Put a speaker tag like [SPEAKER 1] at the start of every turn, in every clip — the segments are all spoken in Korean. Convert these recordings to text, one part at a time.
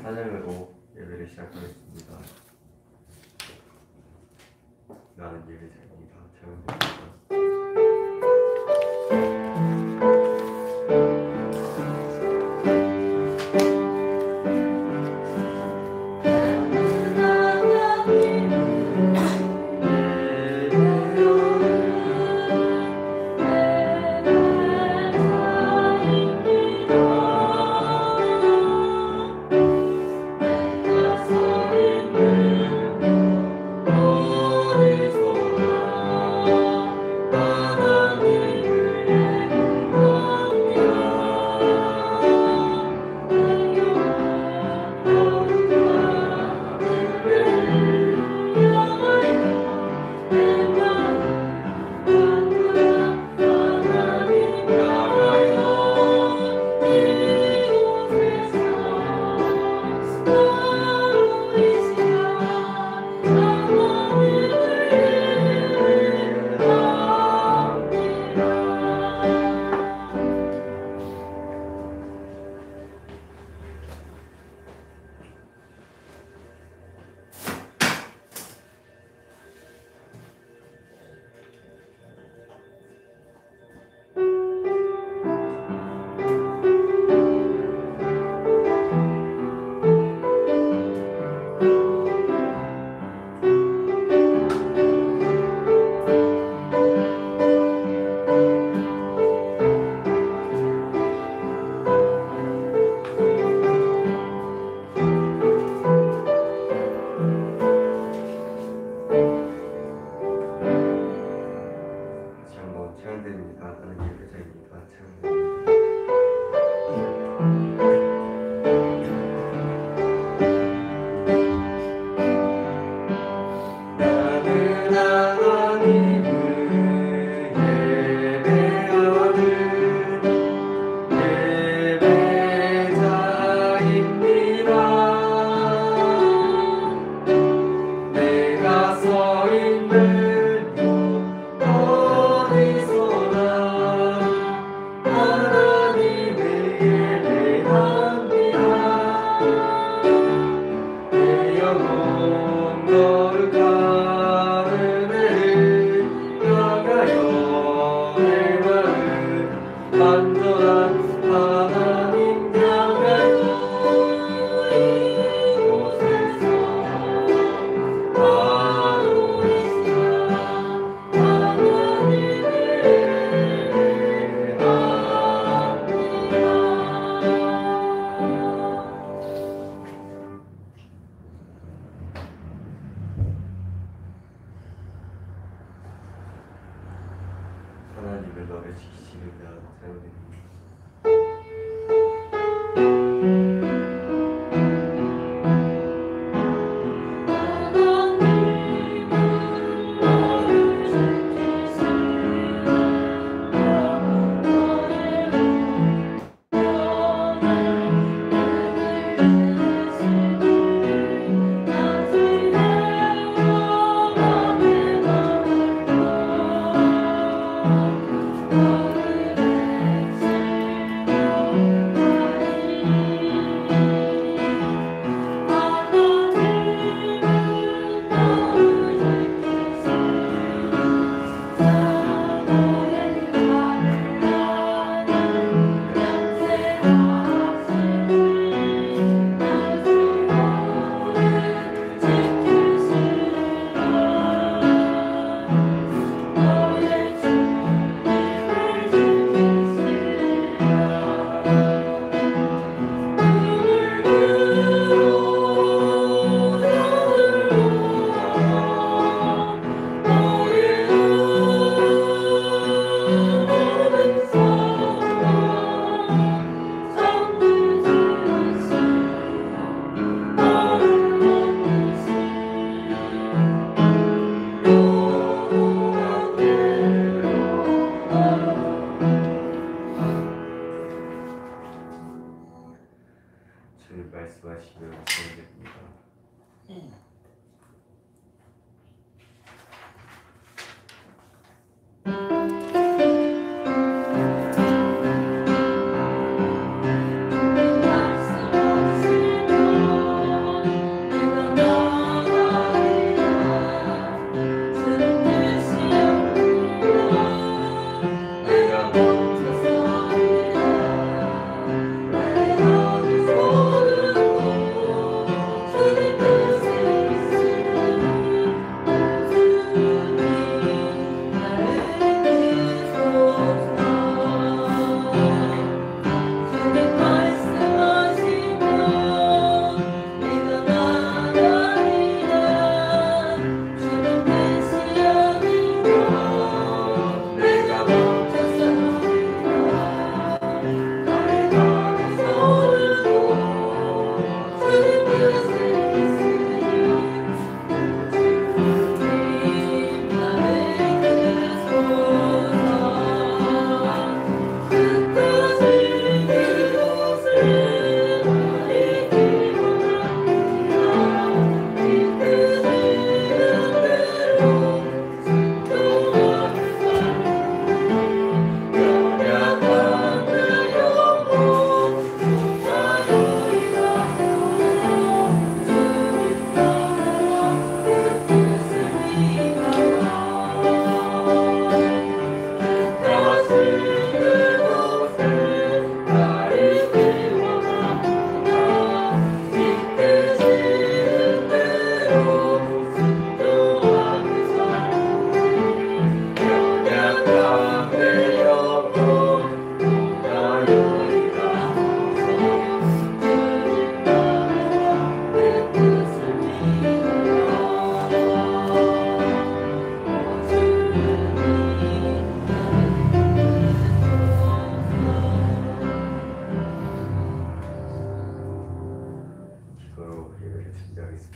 [SPEAKER 1] 찬양으로 예배를 시작하겠습니다. 나는 예배자입니다. 찬양드립니다. 하나님을 너를 지키시는 자 찬양드립니다. 주님 말씀하시면 찬양드립니다.
[SPEAKER 2] 말씀 없으면
[SPEAKER 1] 기도하겠습니다.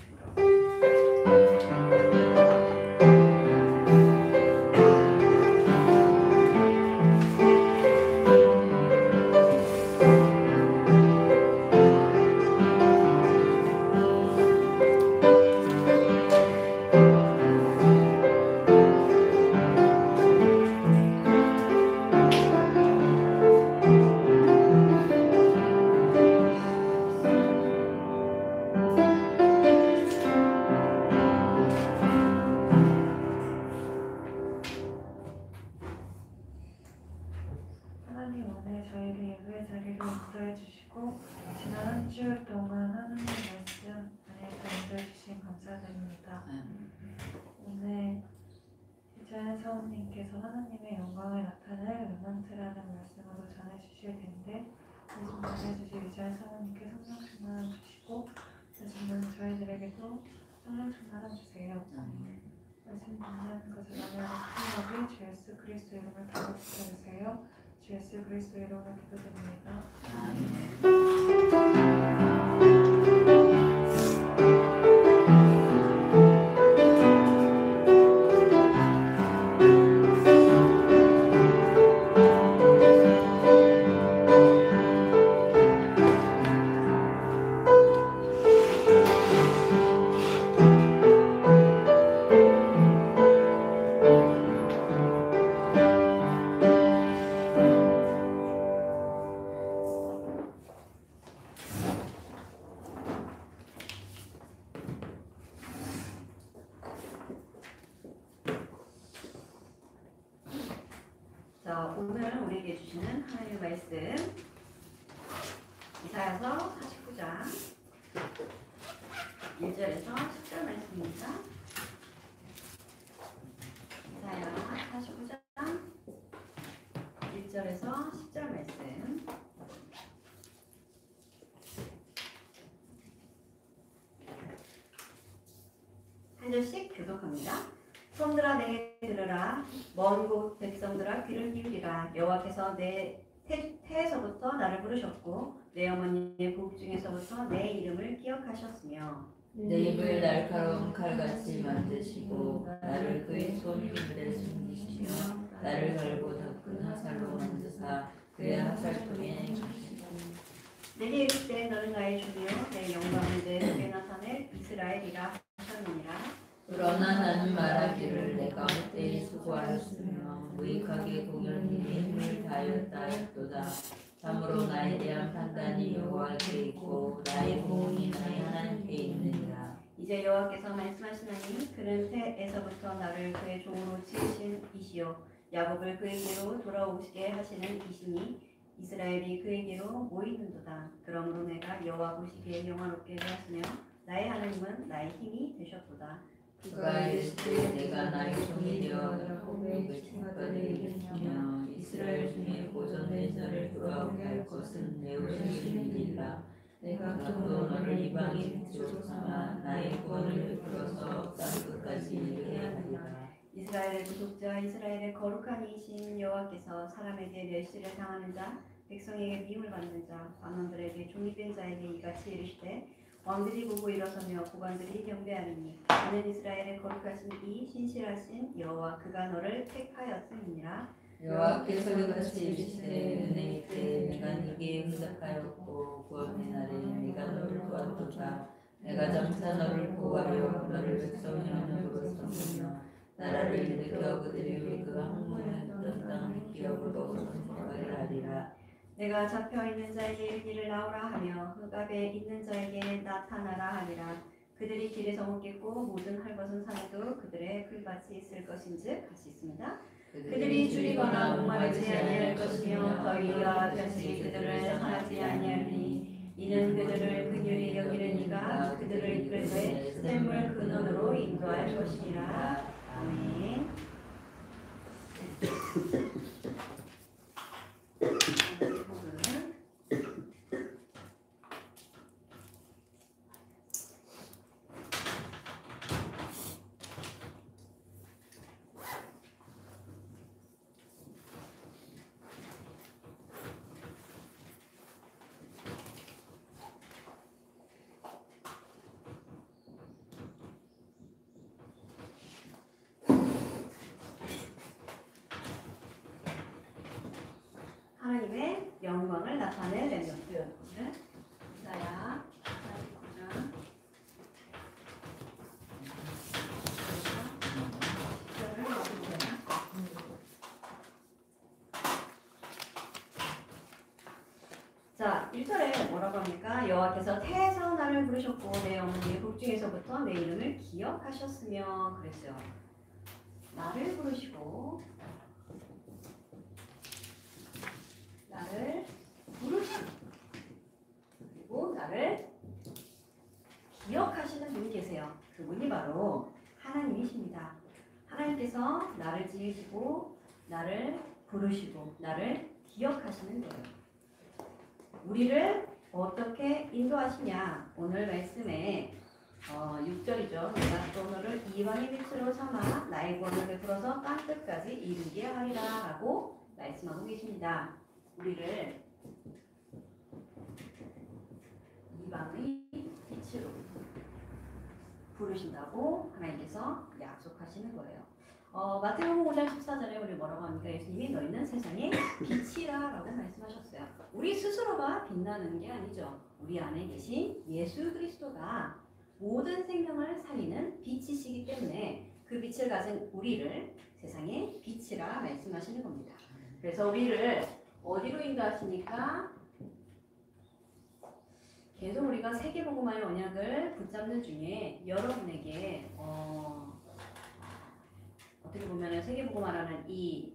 [SPEAKER 2] 하나님 오늘 저희를 예배의 자리로 인도해 주시고 지난 한 주 동안 하나님 말씀 안에서 인도해 주신 감사드립니다. 오늘 이자연 사모님께서 하나님의 영광을 나타낼 르먼트라는 말씀으로 전해 주실 텐데 말씀 전해 주실 이자연 사모님께 성령 충만 주시고 말씀은 저희들에게도 성령 충만 주세요. 말씀 듣는 것을 나누는 큰 주 예수 그리스도 이름을 기도해 주세요. 주 예수 그리스도 이름으로 기도드립니다.
[SPEAKER 3] 자, 오늘 우리에게 주시는 하나님의 말씀 이사야서 49장 1절에서 10절 말씀입니다. 이사야 49장 1절에서 10절 말씀. 한 절씩 교독합니다. 손들아 내게 들으라. 먼 곳 백성들아 귀를 기울이라. 여호와께서 내 태에서부터 나를 부르셨고 내 어머니의 부국 중에서부터 내 이름을 기억하셨으며
[SPEAKER 4] 내 입을 날카로운 칼같이 만드시고 나를 그의 손 힘들에 숨기시며 나를 갈고 닦은 화살로 만드사 그의 화살통에 주시고
[SPEAKER 3] 내게 이르시되 너는 나의 주며 내 영광을 내 속에 나타낼 이스라엘이라 하셨느니라.
[SPEAKER 4] 그러나 나는 말하기를 내가 헛되이 수고하였으며 무익하게 공연히 힘을 다하였다 했도다. 참으로 나에 대한 판단이 여호와께 있고 나의 보응이 나의 하나님께 있느니라.
[SPEAKER 3] 이제 여호와께서 말씀하시나니 그는 태에서부터 나를 그의 종으로 지으신 이시요 야곱을 그에게로 돌아오시게 하시는 이시니 이스라엘이 그에게로 모이는도다. 그러므로 내가 여호와 보시기에 영화롭게 하시며 나의 하나님은 나의 힘이 되셨도다.
[SPEAKER 4] 그가 이르시되 내가 나의 종이 되어 야곱을 책까지 일으키며 이스라엘 중에 보존된 자를 돌아오게 할 것은 내 의지이니라. 내가 또 너를 이방인 민족 삼아 나의 구원을 베풀어서 땅 끝까지 이르게 하리라.
[SPEAKER 3] 이스라엘의 구속자 이스라엘의 거룩한 이신 여호와께서 사람에게 멸시를 당하는 자 백성에게 미움을 받는 자 왕원들에게 종이 된 자에게 이같이 이르시되 왕들이 보고 일어서며 고관들이 경배하리니 이는 이스라엘의 거룩하신 이 신실하신 여호와 그가 너를 택하였음이니라.
[SPEAKER 4] 여호와께서 이같이 이르시되 은혜 있게 내가 네게 응답하였고 구원의 날에 내가 너를 도왔도다. 내가 장차 너를 보호하여 너를 백성의 언약으로 삼으며 나라를 일으켜 그들이 그 항문했던 땅 기업으로 선포하게 하리라.
[SPEAKER 3] 내가 잡혀있는 자에게 일기를 나오라 하며 흑암에 있는 자에게 나타나라 하리라. 그들이 길에서 먹겠고 모든 할 것은 산에도 그들의 풀밭이 있을 것인즉 같이 있습니다. 그들이 줄이거나 목마르지 아니할 것이며 더위와 변식이 그들을 상하지 아니하리니 이는 그들을 긍휼히 여기는 이가 그들을 이끌되 샘물 근원으로 인도할 것이니라. 아멘. 자, 1절에 뭐라고 합니까? 여호와께서 태에서 나를 부르셨고 내 어머니의 복중에서부터 내 이름을 기억하셨으며 그랬어요. 나를 부르시고 나를 부르시고 그리고 나를 기억하시는 분이 계세요. 그분이 바로 하나님이십니다. 하나님께서 나를 지으시고 나를 부르시고 나를 기억하시는 거예요. 우리를 어떻게 인도하시냐? 오늘 말씀에 6절이죠. 내가 또 너를 이방의 빛으로 삼아 나의 구원을 베풀어서 땅끝까지 이르게 하리라 라고 말씀하고 계십니다. 우리를 이방의 빛으로 부르신다고 하나님께서 약속하시는 거예요. 마태복음 5장 14절에 우리 뭐라고 합니까? 예수님이 너희는 세상의 빛이라 라고 말씀하셨어요. 우리 스스로가 빛나는 게 아니죠. 우리 안에 계신 예수 그리스도가 모든 생명을 살리는 빛이시기 때문에 그 빛을 가진 우리를 세상의 빛이라 말씀하시는 겁니다. 그래서 우리를 어디로 인도하시니까 계속 우리가 세계복음화의 언약을 붙잡는 중에 여러분에게 어떻게 보면 세계복음화라는 이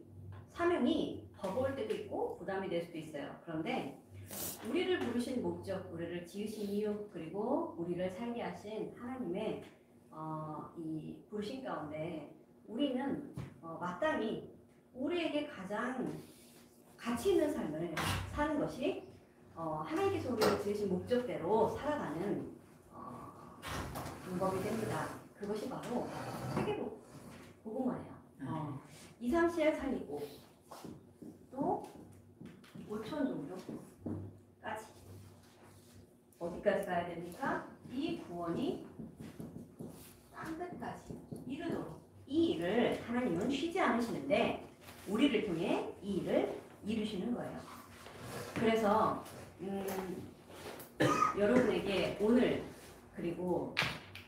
[SPEAKER 3] 사명이 버거울 때도 있고 부담이 될 수도 있어요. 그런데 우리를 부르신 목적, 우리를 지으신 이유, 그리고 우리를 살게 하신 하나님의 이 부르신 가운데 우리는 마땅히 우리에게 가장 가치 있는 삶을 사는 것이 하나님께서 우리를 지으신 목적대로 살아가는 방법이 됩니다. 그것이 바로 세계복음화예요. 2, 3시에 살리고 또 5천 종족까지 어디까지 가야 됩니까? 이 구원이 땅끝까지 이르도록 이 일을 하나님은 쉬지 않으시는데 우리를 통해 이 일을 이루시는 거예요. 그래서 여러분에게 오늘 그리고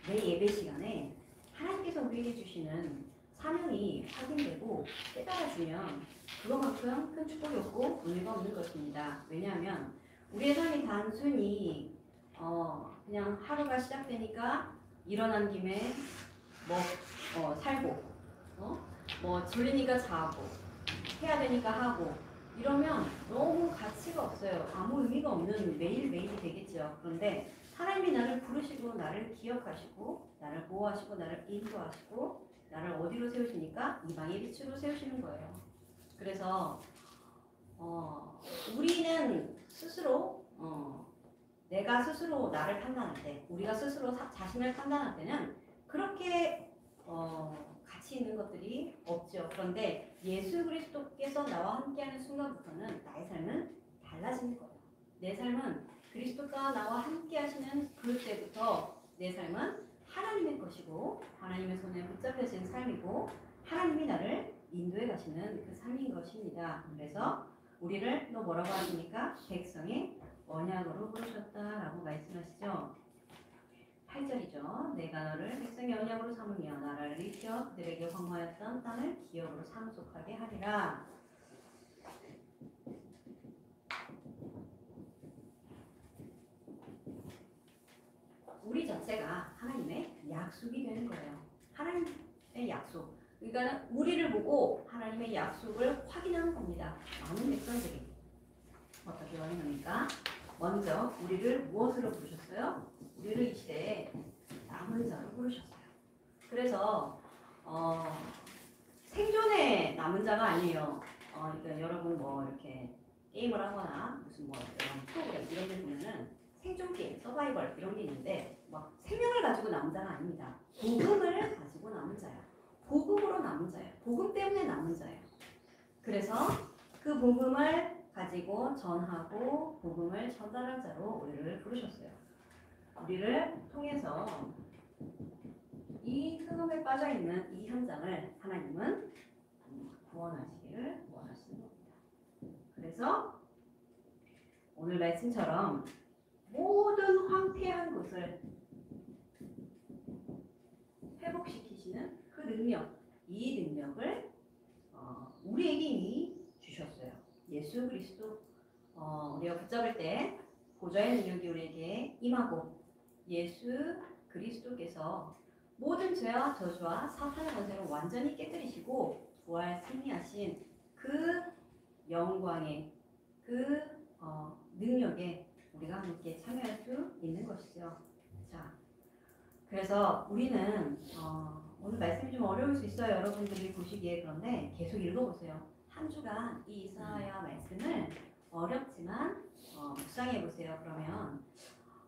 [SPEAKER 3] 내 예배 시간에 하나님께서 우리에게 주시는 사명이 확인되고 깨달아지면 그것만큼 큰 축복이 없고 의미가 없는 것입니다. 왜냐하면 우리의 삶이 단순히 그냥 하루가 시작되니까 일어난 김에 살고 졸리니까 자고 해야 되니까 하고 이러면 너무 가치가 없어요. 아무 의미가 없는 매일매일이 되겠죠. 그런데 하나님이 나를 부르시고 나를 기억하시고 나를 보호하시고 나를 인도하시고 나를 어디로 세우시니까 이방의 빛으로 세우시는 거예요. 그래서 우리는 스스로 내가 스스로 나를 판단할 때 우리가 스스로 자신을 판단할 때는 그렇게 가치 있는 것들이 없죠. 그런데 예수 그리스도께서 나와 함께하는 순간부터는 나의 삶은 달라지는 거예요. 내 삶은 그리스도가 나와 함께하시는 그때부터 내 삶은 하나님의 것이고 하나님의 손에 붙잡혀진 삶이고 하나님이 나를 인도해 가시는 그 삶인 것입니다. 그래서 우리를 또 뭐라고 하십니까? 백성의 언약으로 부르셨다라고 말씀하시죠. 8절이죠. 내가 너를 백성의 언약으로 삼으며 나라를 일으켜 그들에게 황무하였던 땅을 기업으로 상속하게 하리라. 우리 자체가 하나님의 약속이 되는 거예요. 하나님의 약속. 그러니까 우리를 보고 하나님의 약속을 확인하는 겁니다. 많은 백성들이 어떻게 확인합니까? 먼저 우리를 무엇으로 부르셨어요? 우리를 이 시대에 남은 자로 부르셨어요. 그래서 생존의 남은 자가 아니에요. 그러니까 여러분 이렇게 게임을 하거나 무슨 이런 프로그램 이런 데 보면은 생존 게임, 서바이벌 이런 게 있는데 막 생명을 가지고 남은 자가 아닙니다. 복음을 가지고 남은 자야. 복음으로 남은 자예요. 복음 때문에 남은 자예요. 그래서 그 복음을 가지고 전하고 복음을 전달할 자로 우리를 부르셨어요. 우리를 통해서 이 흑암에 빠져있는 이 현장을 하나님은 구원하시기를 원하시는 겁니다. 그래서 오늘 말씀처럼 모든 황폐한 것을 회복시키시는 그 능력, 이 능력을 우리에게 이미 주셨어요. 예수 그리스도 우리가 붙잡을 때 보좌의 능력이 우리에게 임하고 예수 그리스도께서 모든 죄와 저주와 사탄의 권세를 완전히 깨뜨리시고 부활 승리하신 그 영광의 그 능력에 우리가 함께 참여할 수 있는 것이죠. 자, 그래서 우리는 오늘 말씀이 좀 어려울 수 있어요. 여러분들이 보시기에. 그런데 계속 읽어보세요. 한 주간 이 이사야 말씀을 어렵지만 묵상해 보세요. 그러면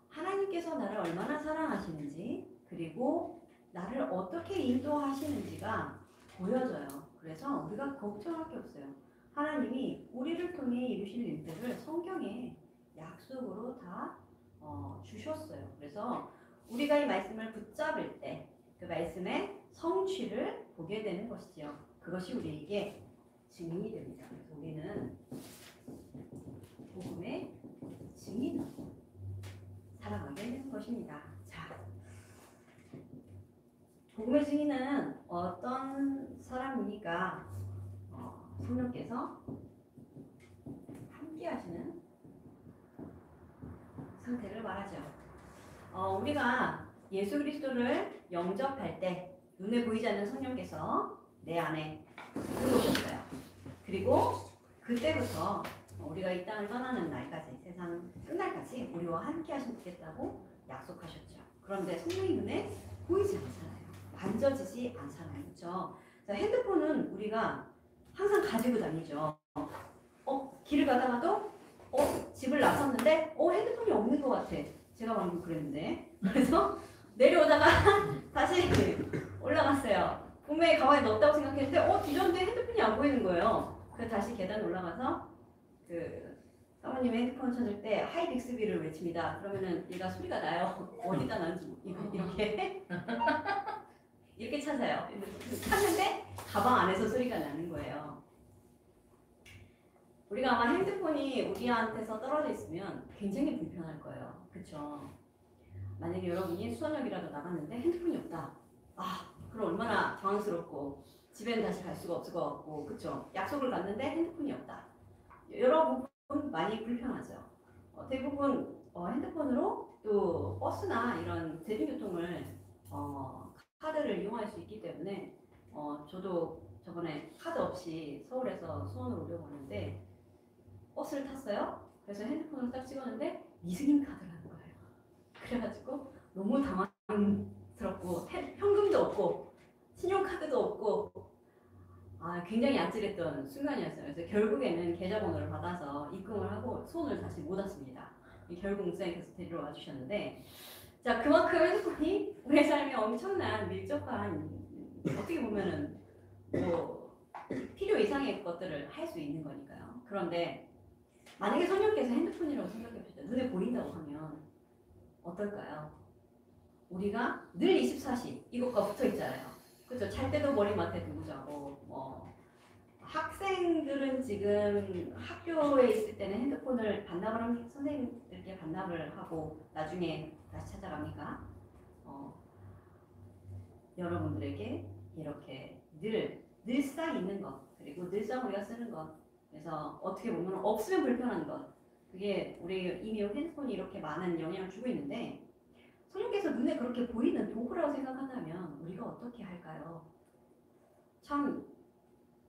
[SPEAKER 3] 하나님께서 나를 얼마나 사랑하시는지 그리고 나를 어떻게 인도하시는지가 보여져요. 그래서 우리가 걱정할 게 없어요. 하나님이 우리를 통해 이루실 일들을 성경에 약속으로 다 주셨어요. 그래서 우리가 이 말씀을 붙잡을 때 그 말씀의 성취를 보게 되는 것이지요. 그것이 우리에게 증인이 됩니다. 그래서 우리는 복음의 증인으로 살아가게 되는 것입니다. 자, 복음의 증인은 어떤 사람입니까? 성령께서 함께 하시는 상태를 말하죠. 우리가 예수 그리스도를 영접할 때 눈에 보이지 않는 성령께서 내 안에 들어오셨어요. 그리고 그때부터 우리가 이 땅을 떠나는 날까지, 세상 끝날까지 우리와 함께 하시겠다고 약속하셨죠. 그런데 성령이 눈에 보이지 않잖아요. 만져지지 않잖아요. 그렇죠? 핸드폰은 우리가 항상 가지고 다니죠. 길을 가다가도 집을 나섰는데 핸드폰이 없는 것 같아. 제가 방금 그랬는데. 그래서 내려오다가 다시 올라갔어요. 분명히 가방에 넣었다고 생각했는데 뒤졌는데 핸드폰이 안 보이는 거예요. 그래서 다시 계단 올라가서 사모님의 핸드폰 찾을 때 하이 빅스비를 외칩니다. 그러면은 얘가 소리가 나요. 어디다 놨는지 이렇게 이렇게 찾아요. 찾는데 가방 안에서 소리가 나는 거예요. 우리가 아마 핸드폰이 우리한테서 떨어져 있으면 굉장히 불편할 거예요. 그렇죠? 만약에 여러분이 수원역이라도 나갔는데 핸드폰이 없다. 그럼 얼마나 당황스럽고 집에는 다시 갈 수가 없을 것 같고, 그렇죠? 약속을 갔는데 핸드폰이 없다. 여러분 많이 불편하죠. 대부분 핸드폰으로 또 버스나 이런 대중교통을 카드를 이용할 수 있기 때문에 저도 저번에 카드 없이 서울에서 수원으로 오려고 하는데 버스를 탔어요. 그래서 핸드폰을 딱 찍었는데 미승인 카드라는 거예요. 그래가지고 너무 당황스럽고 현금도 없고 신용카드도 없고 굉장히 아찔했던 순간이었어요. 그래서 결국에는 계좌번호를 받아서 입금을 하고 손을 다시 못 왔습니다. 결국 목사님께서 데리러 와주셨는데, 자, 그만큼 핸드폰이 우리의 삶에 엄청난 밀접한, 어떻게 보면은 필요 이상의 것들을 할 수 있는 거니까요. 그런데 만약에 성령께서 핸드폰이라고 생각해 보시죠. 눈에 보인다고 하면 어떨까요? 우리가 늘 24시 이것과 붙어 있잖아요. 그렇죠? 잘 때도 머리맡에 두고 자고, 학생들은 지금 학교에 있을 때는 핸드폰을 반납을 하면 선생님들께 반납을 하고 나중에 다시 찾아갑니까? 여러분들에게 이렇게 늘상 있는 것, 그리고 늘상 우리가 쓰는 것, 그래서 어떻게 보면 없으면 불편한 것, 그게 우리 이미 핸드폰이 이렇게 많은 영향을 주고 있는데, 성령께서 눈에 그렇게 보이는 도구라고 생각한다면 우리가 어떻게 할까요? 참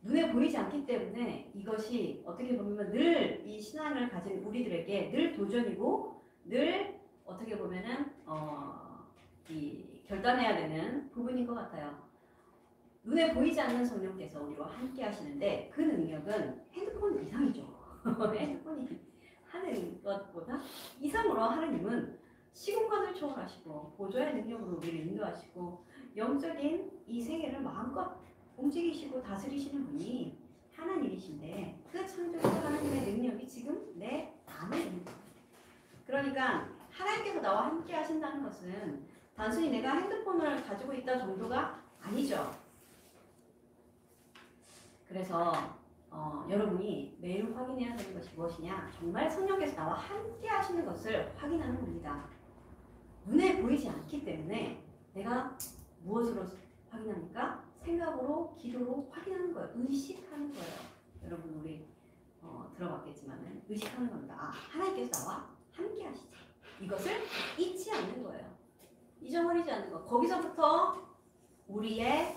[SPEAKER 3] 눈에 보이지 않기 때문에 이것이 어떻게 보면 늘 이 신앙을 가진 우리들에게 늘 도전이고 늘 어떻게 보면은 이 결단해야 되는 부분인 것 같아요. 눈에 보이지 않는 성령께서 우리와 함께 하시는데 그 능력은 핸드폰 이상이죠. 핸드폰이 하는 것보다 이상으로 하나님은 시공간을 초월하시고 보좌의 능력으로 우리를 인도하시고 영적인 이 세계를 마음껏 움직이시고 다스리시는 분이 하나님이신데 그 창조자 하나님의 능력이 지금 내 안에 있는 거예요. 그러니까 하나님께서 나와 함께 하신다는 것은 단순히 내가 핸드폰을 가지고 있다 정도가 아니죠. 그래서 여러분이 매일 확인해야 되는 것이 무엇이냐? 정말 성령께서 나와 함께 하시는 것을 확인하는 겁니다. 눈에 보이지 않기 때문에 내가 무엇으로 확인합니까? 생각으로, 기도로 확인하는 거예요. 의식하는 거예요. 여러분, 우리 들어봤겠지만 의식하는 겁니다. 아, 하나님께서 나와 함께 하시자. 이것을 잊지 않는 거예요. 잊어버리지 않는 거. 거기서부터 우리의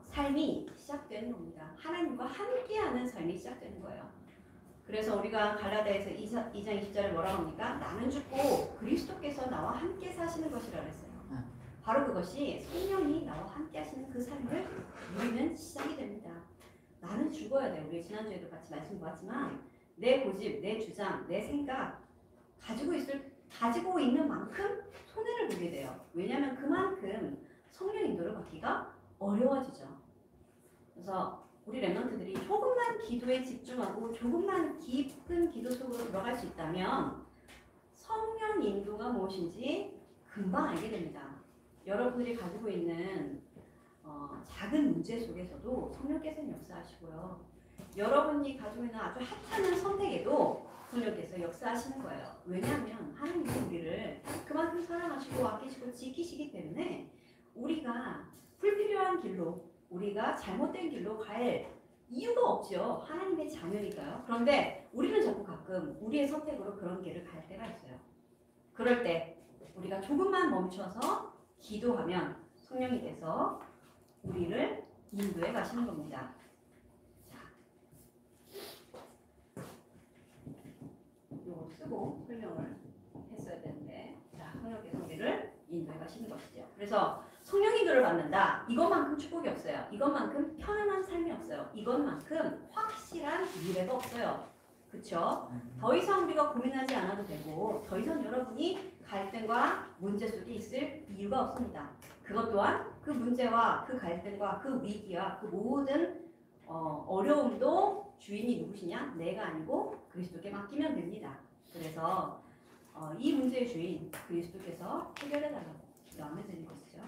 [SPEAKER 3] 삶이 시작되는 겁니다. 하나님과 함께하는 삶이 시작되는 거예요. 그래서 우리가 갈라디아에서 2장 20절에 뭐라고 합니까? 나는 죽고 그리스도께서 나와 함께 사시는 것이라 그랬어요. 바로 그것이 성령이 나와 함께 하시는 그 삶을 누리는 시작이 됩니다. 나는 죽어야 돼. 우리 지난주에도 같이 말씀 보았지만 내 고집, 내 주장, 내 생각 가지고 있는 만큼 손해를 보게 돼요. 왜냐하면 그만큼 성령 인도를 받기가 어려워지죠. 그래서 우리 렘넌트들이 조금만 기도에 집중하고 조금만 깊은 기도 속으로 들어갈 수 있다면 성령 인도가 무엇인지 금방 알게 됩니다. 여러분들이 가지고 있는 작은 문제 속에서도 성령께서는 역사하시고요. 여러분이 가지고 있는 아주 하찮은 선택에도 성령께서 역사하시는 거예요. 왜냐하면 하나님이 우리를 그만큼 사랑하시고 아끼시고 지키시기 때문에 우리가 불필요한 길로 우리가 잘못된 길로 갈 이유가 없죠. 하나님의 자녀니까요. 그런데 우리는 자꾸 가끔 우리의 선택으로 그런 길을 갈 때가 있어요. 그럴 때 우리가 조금만 멈춰서 기도하면 성령님께서 우리를 인도해 가시는 겁니다. 자, 이거 쓰고 설명을 했어야 되는데, 자, 성령께서 우리를 인도해 가시는 것이죠. 그래서 성령 인도를 받는다. 이것만큼 축복이 없어요. 이것만큼 편안한 삶이 없어요. 이것만큼 확실한 미래가 없어요. 그렇죠? 더 이상 우리가 고민하지 않아도 되고 더 이상 여러분이 갈등과 문제 속에 있을 이유가 없습니다. 그것 또한 그 문제와 그 갈등과 그 위기와 그 모든 어려움도 주인이 누구시냐? 내가 아니고 그리스도께 맡기면 됩니다. 그래서 이 문제의 주인 그리스도께서 해결해달라고 마음에 드는 것이죠.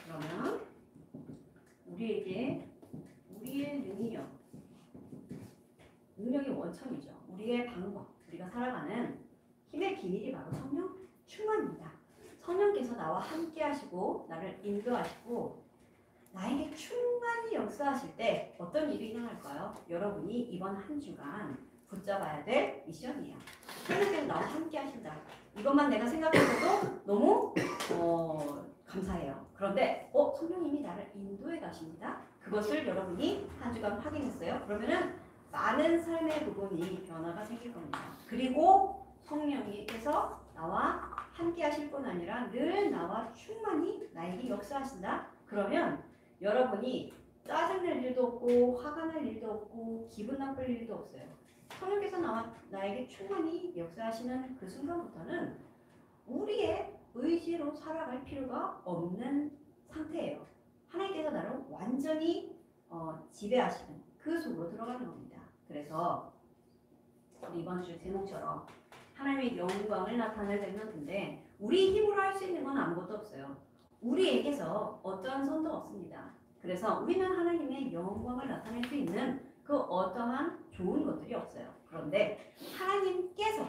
[SPEAKER 3] 그러면 우리에게 우리의 능력의 원천이죠. 우리의 방법, 우리가 살아가는 힘의 기밀이 바로 성령 충만입니다. 성령께서 나와 함께 하시고 나를 인도하시고 나에게 충만히 역사하실 때 어떤 일이 일어날까요? 여러분이 이번 한 주간 붙잡아야 될 미션이에요. 성령께서 나와 함께 하신다. 이것만 내가 생각해서도 너무 감사해요. 그런데 성령님이 나를 인도해 가십니다. 그것을 여러분이 한 주간 확인했어요. 그러면은 많은 삶의 부분이 변화가 생길 겁니다. 그리고 성령님께서 나와 함께 하실 뿐 아니라 늘 나와 충만히 나에게 역사하신다. 그러면 여러분이 짜증낼 일도 없고 화가 날 일도 없고 기분 나쁠 일도 없어요. 성령께서 나에게 충만히 역사하시는 그 순간부터는 우리의 의지로 살아갈 필요가 없는 상태예요. 하나님께서 나를 완전히 지배하시는 그 속으로 들어가는 겁니다. 그래서 우리 이번 주 제목처럼 하나님의 영광을 나타낼 렘넌트인데 우리 힘으로 할 수 있는 건 아무것도 없어요. 우리에게서 어떠한 선도 없습니다. 그래서 우리는 하나님의 영광을 나타낼 수 있는 그 어떠한 좋은 것들이 없어요. 그런데 하나님께서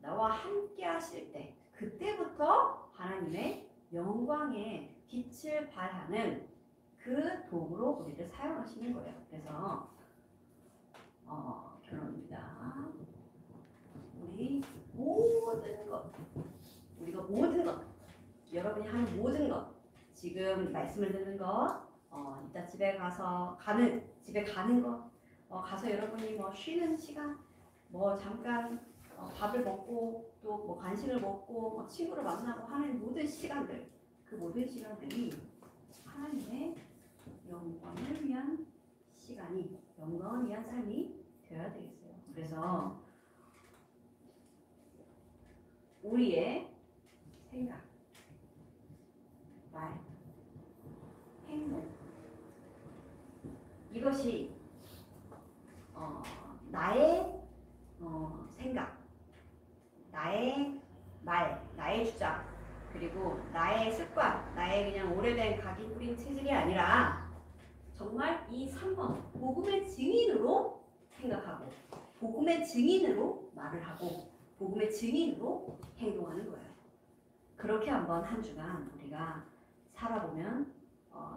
[SPEAKER 3] 나와 함께 하실 때 그때부터 하나님의 영광의 빛을 발하는 그 도구로 우리를 사용하시는 거예요. 그래서 결론입니다. 우리가 모든 것, 여러분이 하는 모든 것, 지금 말씀을 듣는 것, 이따 집에 가는 것, 가서 여러분이 쉬는 시간, 잠깐 밥을 먹고 또 간식을 먹고 친구를 만나고 하는 모든 시간들, 그 모든 시간들이 하나님의 영광을 위한 시간이, 영광을 위한 삶이 되어야 되겠어요. 그래서 우리의 생각, 말, 행동, 이것이 나의 생각, 나의 말, 나의 주장, 그리고 나의 습관, 나의 그냥 오래된 각인 뿌린 체질이 아니라 정말 이 3번 복음의 증인으로 생각하고 복음의 증인으로 말을 하고 복음의 증인으로 행동하는 거예요. 그렇게 한 주간 우리가 살아보면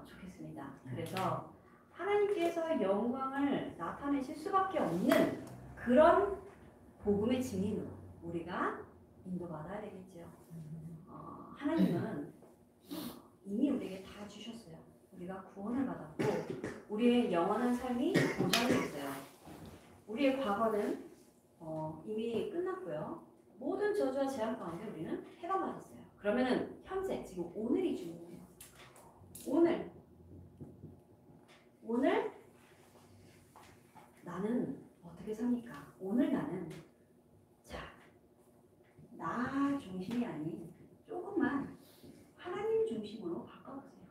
[SPEAKER 3] 좋겠습니다. 그래서 하나님께서 영광을 나타내실 수밖에 없는 그런 복음의 증인으로 우리가 인도받아야 되겠죠. 하나님은 이미 우리에게 다 주셨어요. 우리가 구원을 받았고 우리의 영원한 삶이 보장되어 있어요. 우리의 과거는 이미 끝났고요. 모든 저주와 재앙 가운데 우리는 해방받았어요. 그러면은 현재 지금 오늘이 중요해요. 오늘 나는 어떻게 삽니까? 오늘 나는 나 중심이 아닌 조금만 하나님 중심으로 바꿔보세요.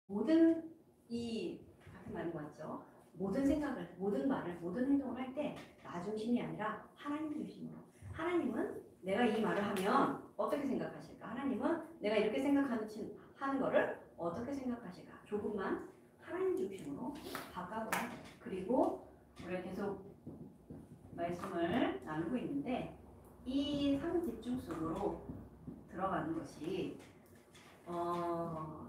[SPEAKER 3] 모든 이 같은 말인 것 같죠? 모든 생각을, 모든 말을, 모든 행동을 할 때 나 중심이 아니라 하나님 중심으로. 하나님은 내가 이 말을 하면 어떻게 생각하실까? 하나님은 내가 이렇게 하는 거를 어떻게 생각하실까? 조금만 하나님 중심으로 바꿔보세요. 그리고 우리가 계속 말씀을 나누고 있는데 이 삼집중 속으로 들어가는 것이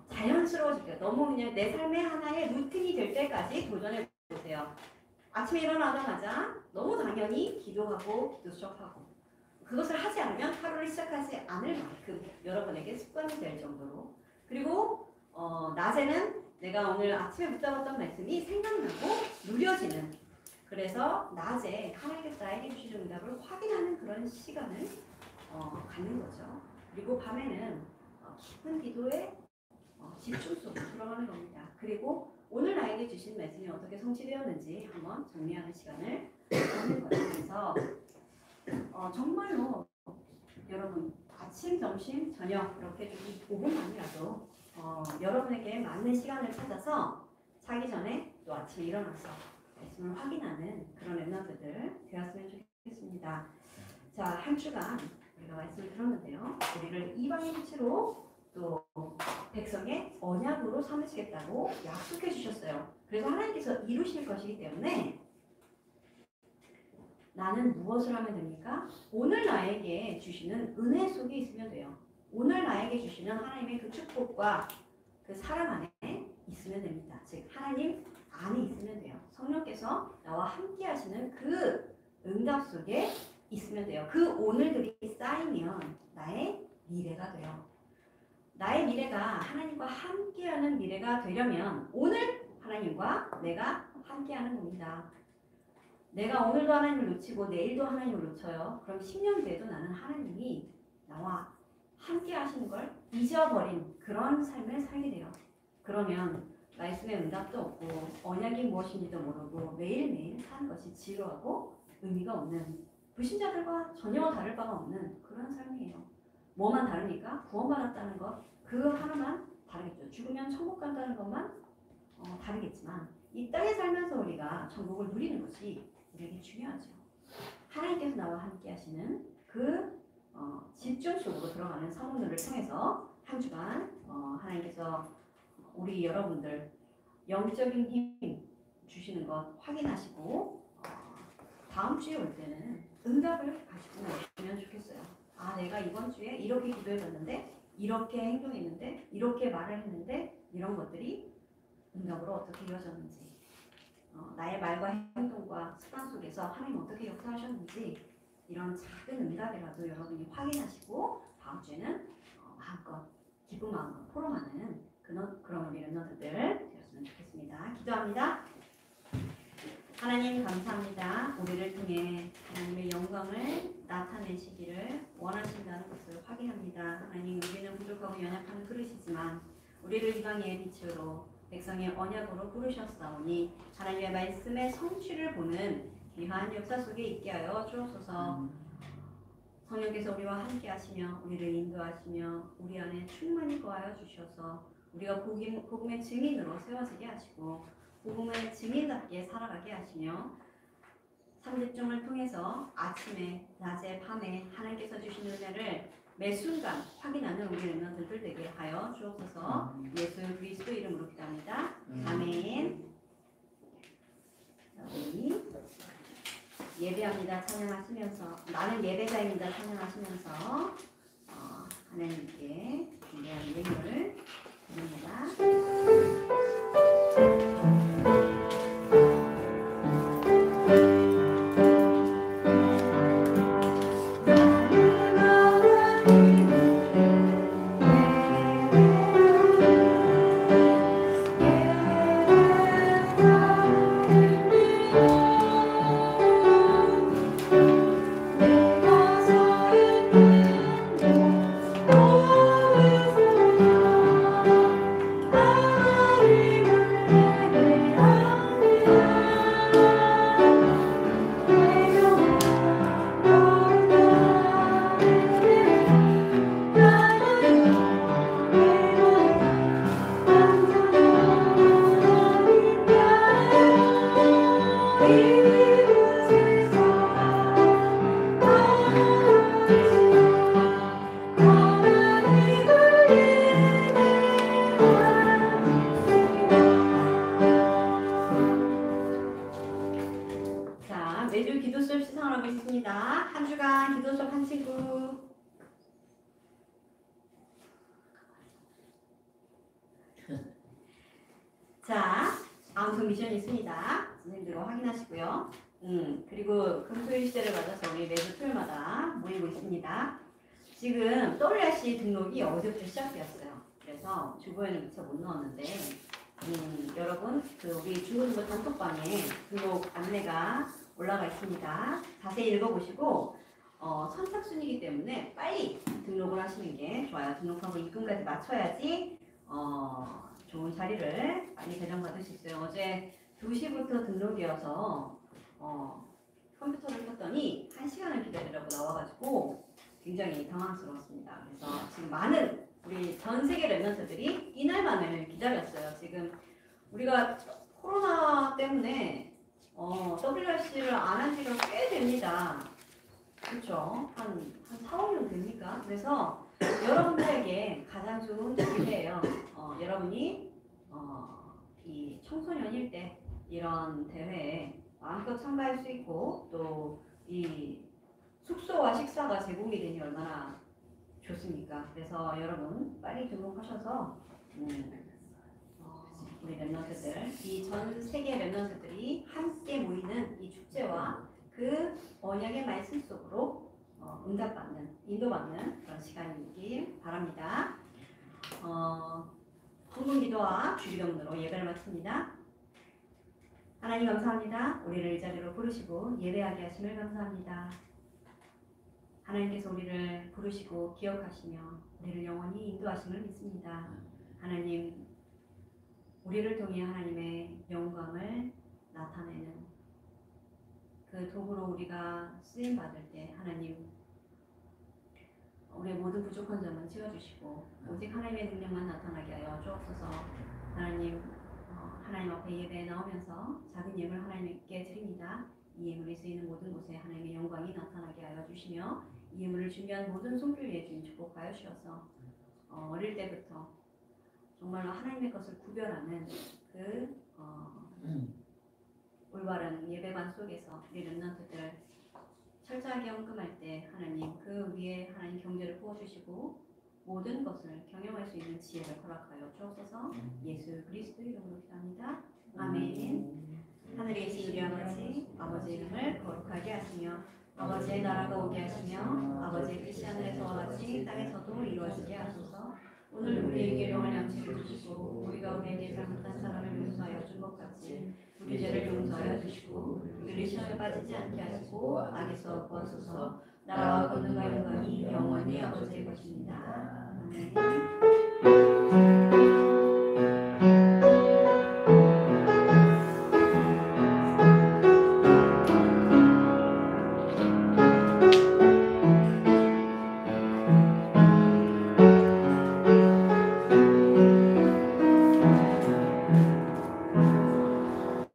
[SPEAKER 3] 자연스러워질게요. 너무 그냥 내 삶의 하나의 루틴이 될 때까지 도전해 보세요. 아침에 일어나자마자 너무 당연히 기도하고 기도 수업하고 그것을 하지 않으면 하루를 시작하지 않을 만큼 여러분에게 습관이 될 정도로 그리고 낮에는 내가 오늘 아침에 붙잡았던 말씀이 생각나고 누려지는 그래서 낮에 하나님께서 나에게 주시는 응답을 확인하는 그런 시간을 갖는 거죠. 그리고 밤에는 깊은 기도에 집중 속으로 들어가는 겁니다. 그리고 오늘 나에게 주신 말씀이 어떻게 성취되었는지 한번 정리하는 시간을 갖는 거예요. 그래서 정말로 여러분 아침, 점심, 저녁 이렇게 좀 5분만이라도 여러분에게 맞는 시간을 찾아서 자기 전에 또 아침에 일어나서 말씀을 확인하는 그런 랩런트들 되었으면 좋겠습니다. 자, 한 주간 우리가 말씀을 들었는데요. 우리를 이방의 빛으로 또 백성의 언약으로 삼으시겠다고 약속해 주셨어요. 그래서 하나님께서 이루실 것이기 때문에 나는 무엇을 하면 됩니까? 오늘 나에게 주시는 은혜 속에 있으면 돼요. 오늘 나에게 주시는 하나님의 그 축복과 그 사랑 안에 있으면 됩니다. 즉 하나님 안에 있으면 돼요. 성령께서 나와 함께 하시는 그 응답 속에 있으면 돼요. 그 오늘들이 쌓이면 나의 미래가 돼요. 나의 미래가 하나님과 함께하는 미래가 되려면 오늘 하나님과 내가 함께하는 겁니다. 내가 오늘도 하나님을 놓치고 내일도 하나님을 놓쳐요. 그럼 10년 뒤에도 나는 하나님이 나와 함께 하시는 걸 잊어버린 그런 삶을 살게 돼요. 그러면 말씀의 응답도 없고 언약이 무엇인지도 모르고 매일매일 사는 것이 지루하고 의미가 없는 불신자들과 전혀 다를 바가 없는 그런 삶이에요. 뭐만 다릅니까? 구원받았다는 것 그 하나만 다르겠죠. 죽으면 천국 간다는 것만 다르겠지만 이 땅에 살면서 우리가 천국을 누리는 것이 우리에게 중요하죠. 하나님께서 나와 함께 하시는 그 집중 속으로 들어가는 성문들을 통해서 한 주간 하나님께서 우리 여러분들 영적인 힘 주시는 것 확인하시고 다음 주에 올 때는 응답을 가지고 오시면 좋겠어요. 아, 내가 이번 주에 이렇게 기도해봤는데 이렇게 행동했는데 이렇게 말을 했는데 이런 것들이 응답으로 어떻게 이루어졌는지 나의 말과 행동과 습관 속에서 하나님 어떻게 역사하셨는지 이런 작은 응답이라도 여러분이 확인하시고 다음 주에는 마음껏 기쁜 마음으로 포럼하는 그런 우리 랩런트들 되었으면 좋겠습니다. 기도합니다. 하나님 감사합니다. 우리를 통해 하나님의 영광을 나타내시기를 원하신다는 것을 확인합니다. 하나님 우리는 부족하고 연약한 그릇이지만 우리를 이방의 빛으로 백성의 언약으로 부르셨사오니 하나님의 말씀의 성취를 보는 귀한 역사 속에 있게 하여 주옵소서. 성령께서 우리와 함께 하시며 우리를 인도하시며 우리 안에 충만히 거하여 주셔서 우리가 복음의 증인으로 세워지게 하시고 복음의 증인답게 살아가게 하시며 삼집중을 통해서 아침에, 낮에, 밤에 하나님께서 주시는 은혜를 매 순간 확인하는 우리 랩런트들 되게 하여 주옵소서. 예수 그리스도 이름으로 기도합니다. 아멘. 우리 예배합니다. 찬양하시면서 나는 예배자입니다. 찬양하시면서 하나님께 귀한 예물을 드립니다. 자, 다음 미션이 있습니다. 선생님들 확인하시고요. 그리고 금토일 시대를 맞아서 우리 매주 토요일마다 모이고 있습니다. 지금 WRC 등록이 어제부터 시작되었어요. 그래서 주보에는 미처 못 넣었는데 여러분 우리 중고등부 단톡방에 등록 안내가 올라가 있습니다. 자세히 읽어보시고 선착순이기 때문에 빨리 등록을 하시는 게 좋아요. 등록하고 입금까지 맞춰야지 좋은 자리를 빨리 배정받을 수 있어요. 어제 2시부터 등록이어서 컴퓨터를 켰더니 1시간을 기다리라고 나와가지고 굉장히 당황스러웠습니다. 그래서 지금 많은 우리 전 세계 랩런트들이 이날만을 기다렸어요. 지금 우리가 코로나 때문에 WRC를 안 한 지가 꽤 됩니다. 그렇죠? 한 4, 5년 됩니까? 그래서 여러분들에게 가장 좋은 기회예요. 여러분이 이 청소년일 때 이런 대회에 마음껏 참가할 수 있고 또 이 숙소와 식사가 제공이 되니 얼마나 좋습니까? 그래서 여러분 빨리 등록하셔서 우리 랩런트들, 이 전 세계 랩런트들이 함께 모이는 이 축제와 그 언약의 말씀 속으로 응답받는, 인도받는 그런 시간이길 바랍니다. 헌금 기도와 주기도문으로 예배를 마칩니다. 하나님 감사합니다. 우리를 이 자리로 부르시고 예배하게 하심을 감사합니다. 하나님께서 우리를 부르시고 기억하시며 우리를 영원히 인도하심을 믿습니다. 하나님, 우리를 통해 하나님의 영광을 나타내는 그 도구로 우리가 쓰임받을 때 하나님, 우리의 모든 부족한 점은 채워주시고 오직 하나님의 능력만 나타나게 하여 주옵소서. 하나님, 하나님 앞에 예배에 나오면서 작은 예물 하나님께 드립니다. 이 예물이 쓰이는 모든 곳에 하나님의 영광이 나타나게 하여 주시며 이 예물을 준비한 모든 손길 위에 주님 축복하여 주셔서 어릴 때부터 정말로 하나님의 것을 구별하는 그 올바른 예배관 속에서 우리 렘넌트들 철저하게 헌금할 때 하나님 그 위에 하나님 경제를 부어주시고 모든 것을 경영할 수 있는 지혜를 허락하여 주옵소서. 예수 그리스도의 이름으로 기도합니다. 아멘. 하늘에 계신 우리 아버지, 아버지의 이름을 거룩하게 하시며 아버지의 나라가 오게 하시며 아버지의 뜻이 하늘에서와 같이 땅에서도 이루어지게 하소서. 오늘 우리에게 용할 양식을 주시고 우리가 우리에게 잘못한 사람을 용서하여 준 것 같이 우리 죄를 용서하여 주시고 우리를 시험에 빠지지 않게 하시고 악에서 구하소서. 나라와 권능과 영광이 영원히 아버지의 것입니다. 아멘.